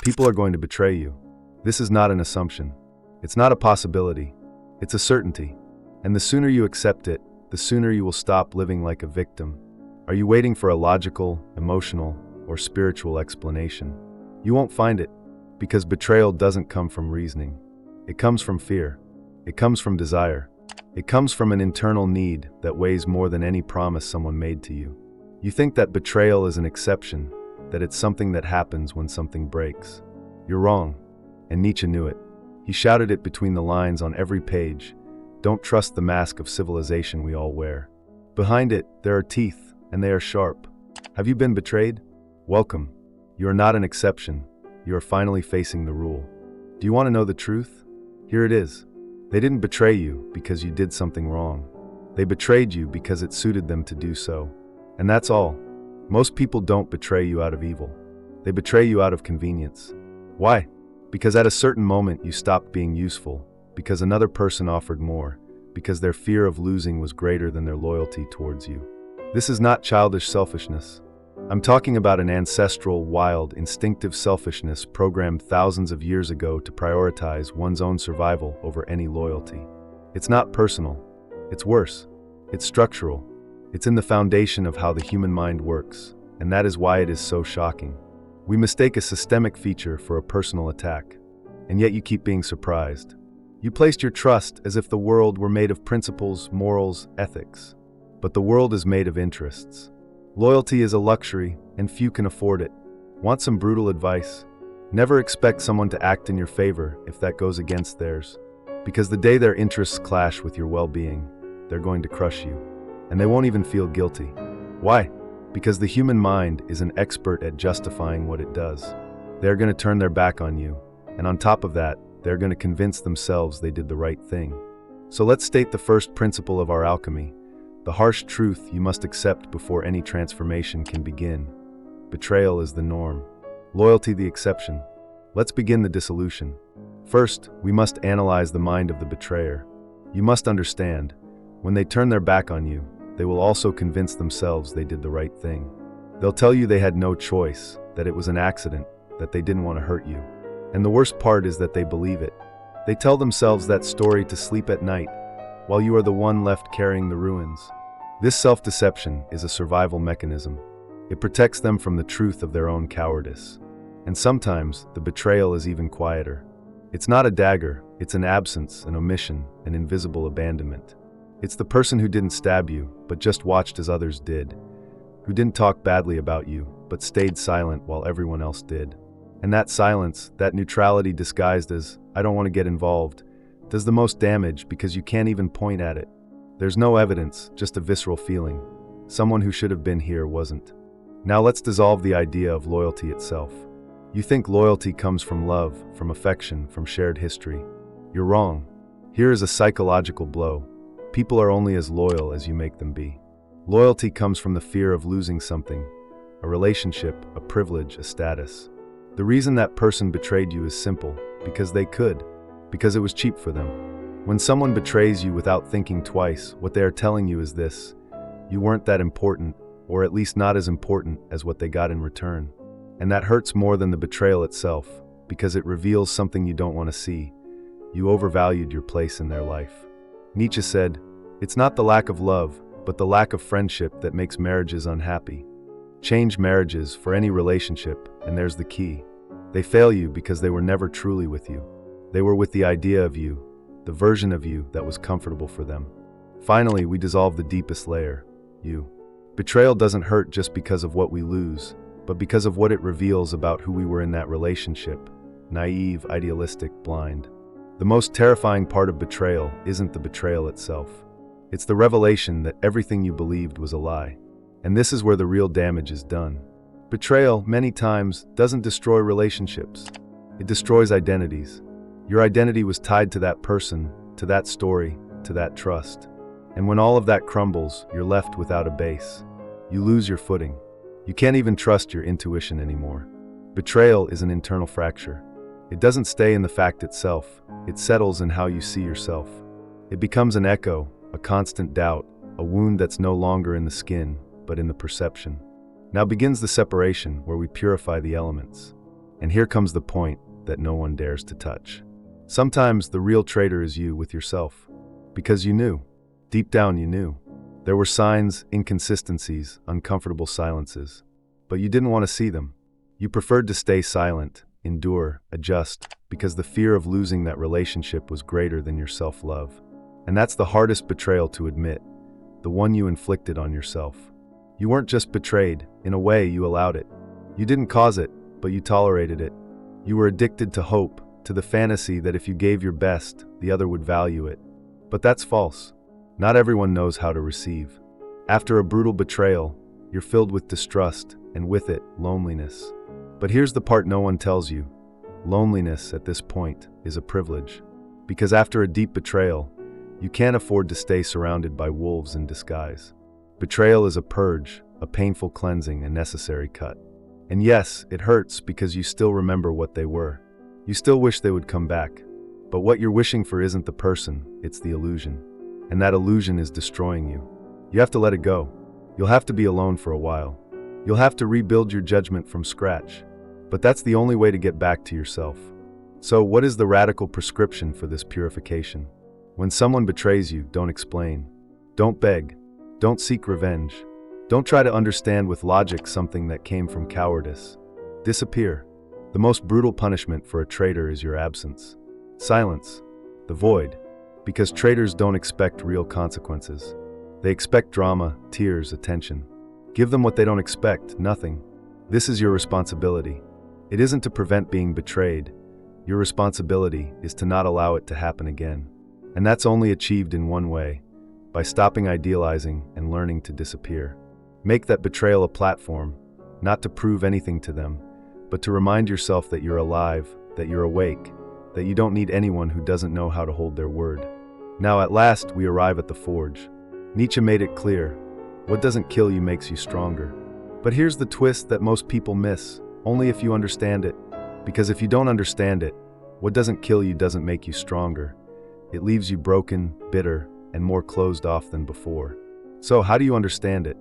People are going to betray you. This is not an assumption. It's not a possibility. It's a certainty. And the sooner you accept it, the sooner you will stop living like a victim. Are you waiting for a logical, emotional, or spiritual explanation? You won't find it, because betrayal doesn't come from reasoning. It comes from fear. It comes from desire. It comes from an internal need that weighs more than any promise someone made to you. You think that betrayal is an exception, that it's something that happens when something breaks. You're wrong, and Nietzsche knew it. He shouted it between the lines on every page. Don't trust the mask of civilization we all wear. Behind it, there are teeth, and they are sharp. Have you been betrayed? Welcome. You are not an exception. You are finally facing the rule. Do you want to know the truth? Here it is. They didn't betray you because you did something wrong. They betrayed you because it suited them to do so. And that's all. Most people don't betray you out of evil. They betray you out of convenience. Why? Because at a certain moment you stopped being useful, because another person offered more, because their fear of losing was greater than their loyalty towards you. This is not childish selfishness. I'm talking about an ancestral, wild, instinctive selfishness programmed thousands of years ago to prioritize one's own survival over any loyalty. It's not personal. It's worse. It's structural. It's in the foundation of how the human mind works, and that is why it is so shocking. We mistake a systemic feature for a personal attack, and yet you keep being surprised. You placed your trust as if the world were made of principles, morals, ethics. But the world is made of interests. Loyalty is a luxury, and few can afford it. Want some brutal advice? Never expect someone to act in your favor if that goes against theirs. Because the day their interests clash with your well-being, they're going to crush you. And they won't even feel guilty. Why? Because the human mind is an expert at justifying what it does. They're going to turn their back on you, and on top of that, they're going to convince themselves they did the right thing. So let's state the first principle of our alchemy, the harsh truth you must accept before any transformation can begin. Betrayal is the norm, loyalty the exception. Let's begin the dissolution. First, we must analyze the mind of the betrayer. You must understand, when they turn their back on you, they will also convince themselves they did the right thing. They'll tell you they had no choice, that it was an accident, that they didn't want to hurt you. And the worst part is that they believe it. They tell themselves that story to sleep at night, while you are the one left carrying the ruins. This self-deception is a survival mechanism. It protects them from the truth of their own cowardice. And sometimes, the betrayal is even quieter. It's not a dagger, it's an absence, an omission, an invisible abandonment. It's the person who didn't stab you, but just watched as others did, who didn't talk badly about you, but stayed silent while everyone else did. And that silence, that neutrality disguised as, I don't want to get involved, does the most damage because you can't even point at it. There's no evidence, just a visceral feeling. Someone who should have been here wasn't. Now let's dissolve the idea of loyalty itself. You think loyalty comes from love, from affection, from shared history. You're wrong. Here is a psychological blow. People are only as loyal as you make them be. Loyalty comes from the fear of losing something, a relationship, a privilege, a status. The reason that person betrayed you is simple, because they could, because it was cheap for them. When someone betrays you without thinking twice, what they are telling you is this: you weren't that important, or at least not as important as what they got in return. And that hurts more than the betrayal itself, because it reveals something you don't want to see. You overvalued your place in their life. Nietzsche said, "It's not the lack of love, but the lack of friendship that makes marriages unhappy." Change marriages for any relationship, and there's the key. They fail you because they were never truly with you. They were with the idea of you, the version of you that was comfortable for them. Finally, we dissolve the deepest layer, you. Betrayal doesn't hurt just because of what we lose, but because of what it reveals about who we were in that relationship. Naive, idealistic, blind. The most terrifying part of betrayal isn't the betrayal itself. It's the revelation that everything you believed was a lie. And this is where the real damage is done. Betrayal, many times, doesn't destroy relationships. It destroys identities. Your identity was tied to that person, to that story, to that trust. And when all of that crumbles, you're left without a base. You lose your footing. You can't even trust your intuition anymore. Betrayal is an internal fracture. It doesn't stay in the fact itself. It settles in how you see yourself. It becomes an echo, a constant doubt, a wound that's no longer in the skin, but in the perception. Now begins the separation, where we purify the elements. And here comes the point that no one dares to touch. Sometimes the real traitor is you with yourself. Because you knew. Deep down you knew. There were signs, inconsistencies, uncomfortable silences. But you didn't want to see them. You preferred to stay silent, endure, adjust, because the fear of losing that relationship was greater than your self-love. And that's the hardest betrayal to admit, the one you inflicted on yourself. You weren't just betrayed, in a way you allowed it. You didn't cause it, but you tolerated it. You were addicted to hope, to the fantasy that if you gave your best, the other would value it. But that's false. Not everyone knows how to receive. After a brutal betrayal, you're filled with distrust, and with it, loneliness. But here's the part no one tells you. Loneliness, at this point, is a privilege. Because after a deep betrayal, you can't afford to stay surrounded by wolves in disguise. Betrayal is a purge, a painful cleansing, a necessary cut. And yes, it hurts because you still remember what they were. You still wish they would come back. But what you're wishing for isn't the person, it's the illusion. And that illusion is destroying you. You have to let it go. You'll have to be alone for a while. You'll have to rebuild your judgment from scratch. But that's the only way to get back to yourself. So what is the radical prescription for this purification? When someone betrays you, don't explain. Don't beg. Don't seek revenge. Don't try to understand with logic something that came from cowardice. Disappear. The most brutal punishment for a traitor is your absence. Silence. The void. Because traitors don't expect real consequences. They expect drama, tears, attention. Give them what they don't expect, nothing. This is your responsibility. It isn't to prevent being betrayed. Your responsibility is to not allow it to happen again. And that's only achieved in one way, by stopping idealizing and learning to disappear. Make that betrayal a platform, not to prove anything to them, but to remind yourself that you're alive, that you're awake, that you don't need anyone who doesn't know how to hold their word. Now at last we arrive at the forge. Nietzsche made it clear, what doesn't kill you makes you stronger. But here's the twist that most people miss, only if you understand it. Because if you don't understand it, what doesn't kill you doesn't make you stronger. It leaves you broken, bitter, and more closed off than before. So how do you understand it?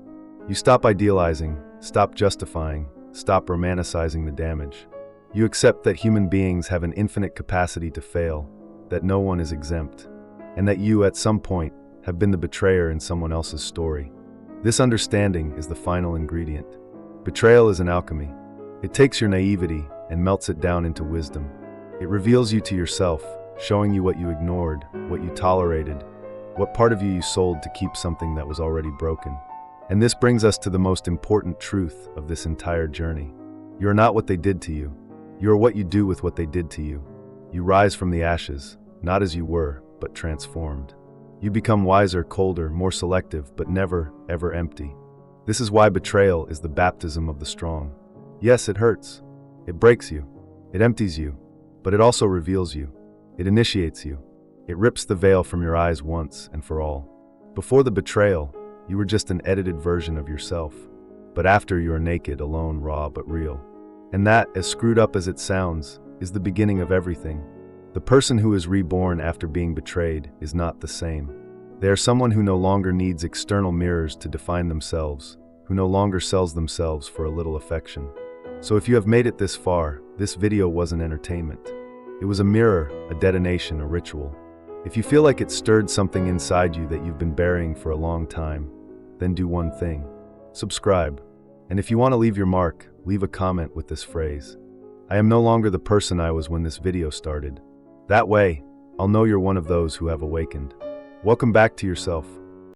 You stop idealizing, stop justifying, stop romanticizing the damage. You accept that human beings have an infinite capacity to fail, that no one is exempt, and that you, at some point, have been the betrayer in someone else's story. This understanding is the final ingredient. Betrayal is an alchemy. It takes your naivety and melts it down into wisdom. It reveals you to yourself, showing you what you ignored, what you tolerated, what part of you sold to keep something that was already broken. And this brings us to the most important truth of this entire journey. You are not what they did to you. You are what you do with what they did to you. You rise from the ashes, not as you were, but transformed. You become wiser, colder, more selective, but never, ever empty. This is why betrayal is the baptism of the strong. Yes, it hurts. It breaks you. It empties you. But it also reveals you. It initiates you. It rips the veil from your eyes once and for all. Before the betrayal, you were just an edited version of yourself. But after, you are naked, alone, raw, but real. And that, as screwed up as it sounds, is the beginning of everything. The person who is reborn after being betrayed is not the same. They are someone who no longer needs external mirrors to define themselves, who no longer sells themselves for a little affection. So if you have made it this far, this video wasn't entertainment. It was a mirror, a detonation, a ritual. If you feel like it stirred something inside you that you've been burying for a long time, then do one thing. Subscribe. And if you want to leave your mark, leave a comment with this phrase: I am no longer the person I was when this video started. That way, I'll know you're one of those who have awakened. Welcome back to yourself.